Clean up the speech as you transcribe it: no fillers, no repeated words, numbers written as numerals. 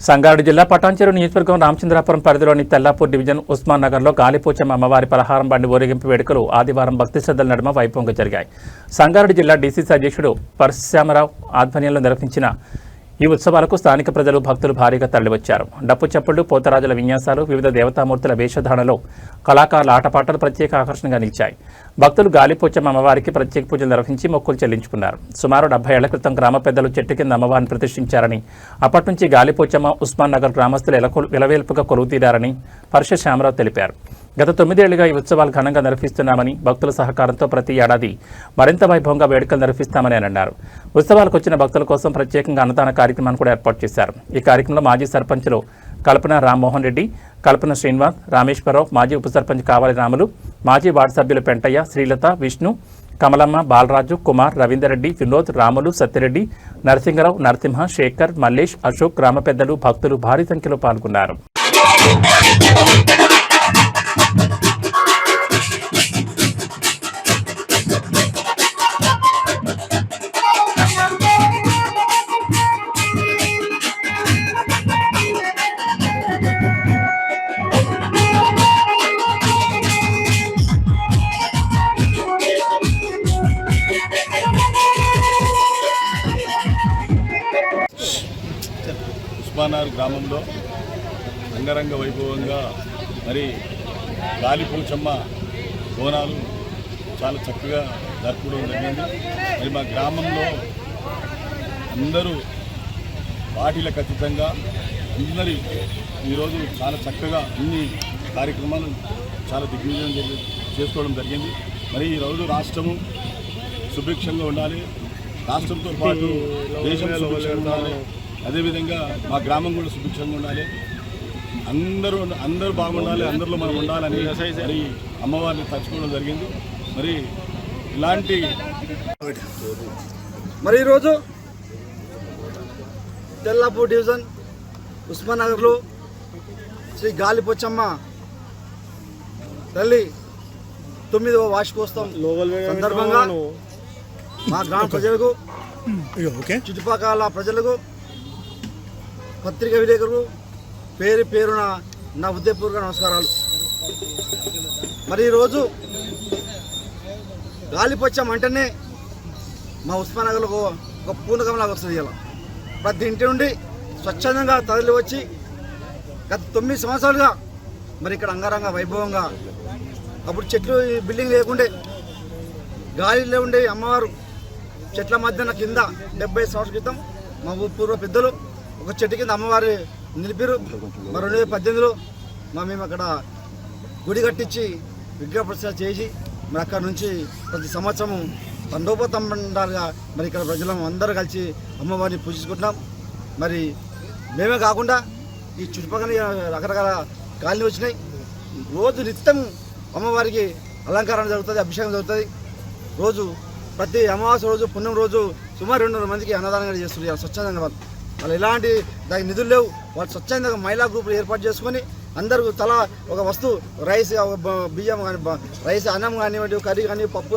సంగారెడ్డి జిల్లా పటాన్చెరు నియోజకవర్గం రామచంద్రాపురం పరిధిలోని తెల్లాపూర్ డివిజన్ ఉస్మాన్ నగర్లో గాలిపోచమ్మ అమ్మవారి పలహారం బండి ఊరేగింపు వేడుకలు ఆదివారం భక్తి శ్రద్ధల నడుమ వైభవంగా జరిగాయి. సంగారెడ్డి జిల్లా డీసీసీ అధ్యక్షుడు పరశురామరావు ఆధ్వర్యంలో నిర్వహించిన ఈ ఉత్సవాలకు స్థానిక ప్రజలు భక్తులు భారీగా తరలివచ్చారు. డప్పు చప్పుళ్లు, పోతరాజుల విన్యాసాలు, వివిధ దేవతామూర్తుల వేషధారణలో కళాకారుల ఆటపాటలు ప్రత్యేక ఆకర్షణగా నిలిచాయి. భక్తులు గాలిపోచమ్మ అమ్మవారికి ప్రత్యేక పూజలు నిర్వహించి మొక్కులు చెల్లించుకున్నారు. సుమారు 70 ఏళ్ల క్రితం గ్రామ పెద్దలు చెట్టు కింద అమ్మవారిని ప్రతిష్ఠించారని, అప్పటి నుంచి గాలిపోచమ్మ ఉస్మాన్ నగర్ గ్రామస్తులు విలవేల్పుగా కొలువుతీరారని పరశురామరావు తెలిపారు. గత 9 ఏళ్లుగా ఈ ఉత్సవాలు ఘనంగా నిర్వహిస్తున్నామని, భక్తుల సహకారంతో ప్రతి ఏడాది మరింత వైభవంగా వేడుకలు నిర్వహిస్తామని అన్నారు. ఉత్సవాలకు వచ్చిన భక్తుల కోసం ప్రత్యేకంగా అన్నదాన కార్యక్రమాన్ని కూడా ఏర్పాటు చేశారు. ఈ కార్యక్రమంలో మాజీ సర్పంచులు కల్పన రామ్మోహన్ రెడ్డి, కల్పన శ్రీనివాస్, రామేశ్వరరావు, మాజీ ఉప సర్పంచ్ కావాలి రాములు, మాజీ వార్డు సభ్యులు పెంటయ్య, శ్రీలత, విష్ణు, కమలమ్మ, బాలరాజు, కుమార్, రవీందర్ రెడ్డి, వినోద్, రాములు, సత్యరెడ్డి, నరసింహరావు, నరసింహ, శేఖర్, మల్లేష్, అశోక్, గ్రామ పెద్దలు, భక్తులు భారీ సంఖ్యలో పాల్గొన్నారు. ఉస్మానార్ గ్రామంలో అంగరంగ వైభవంగా మరి గాలిపోచమ్మ బోనాలు చాలా చక్కగా జరుపుకోవడం జరిగింది. మరి మా గ్రామంలో అందరూ పార్టీలకు అతీతంగా అందరి ఈరోజు చాలా చక్కగా అన్ని కార్యక్రమాలు చాలా దిగ్విజయం చేసుకోవడం జరిగింది. మరి ఈరోజు రాష్ట్రము సుభిక్షంగా ఉండాలి, రాష్ట్రంతో పాటు దేశం సుభిక్షంగా ఉండాలి, అదేవిధంగా మా గ్రామం కూడా సుభిక్షంగా ఉండాలి, అందరూ బాగుండాలి, అందరిలో మనం ఉండాలని మరి అమ్మవారిని తలుచుకోవడం జరిగింది. మరి ఇలాంటి మరి ఈరోజు తెల్లాపూర్ డివిజన్ ఉస్మాన్ నగర్లో శ్రీ గాలిపోచమ్మ తల్లి 9వ వార్షికోత్సవం సందర్భంగా మా గ్రామ ప్రజలకు, చుట్టుపక్కల ప్రజలకు, పత్రికా విలేకరులు పేరున నా హృదయపూర్వక నమస్కారాలు. మరి ఈరోజు గాలిపోచమ్మ అంటేనే మా ఉస్మాన్ నగర్లో ఒక పూర్ణకంలాగా వస్తుంది. ఇలా ప్రతి ఇంటి నుండి స్వచ్ఛందంగా తరలి వచ్చి గత 9 సంవత్సరాలుగా మరి ఇక్కడ అంగరంగ వైభవంగా, అప్పుడు చెట్లు బిల్డింగ్ లేకుండే గాలిలో ఉండే అమ్మవారు చెట్ల మధ్యన కింద 70 సంవత్సరాల క్రితం మా పూర్వ పెద్దలు ఒక చెట్టు కింద అమ్మవారి నిలిపిరు. మరి 2018లో మేము అక్కడ గుడి కట్టించి విగ్రహ ప్రతిష్ఠ చేసి మరి అక్కడ నుంచి ప్రతి సంవత్సరం తండోపతండాలుగా మరి ఇక్కడ ప్రజలం అందరూ కలిసి అమ్మవారిని పూజించుకుంటున్నాం. మరి మేమే కాకుండా ఈ చుట్టుపక్కల రకరకాల కాలనీ వచ్చినాయి. రోజు నిత్యం అమ్మవారికి అలంకారం జరుగుతుంది, అభిషేకం జరుగుతుంది. రోజు ప్రతి అమావాస్య రోజు, పుణ్యం రోజు సుమారు 200 మందికి అన్నదానంగా చేస్తున్నారు స్వచ్ఛందంగా. వాళ్ళు ఎలాంటి దానికి నిధులు లేవు. వాళ్ళు స్వచ్ఛందంగా మహిళా గ్రూపులు ఏర్పాటు చేసుకొని అందరూ తలా ఒక వస్తువు, రైస్, బియ్యం కానీ, రైస్, అన్నం కానివ్వండి, కర్రీ కానీ, పప్పు కానీ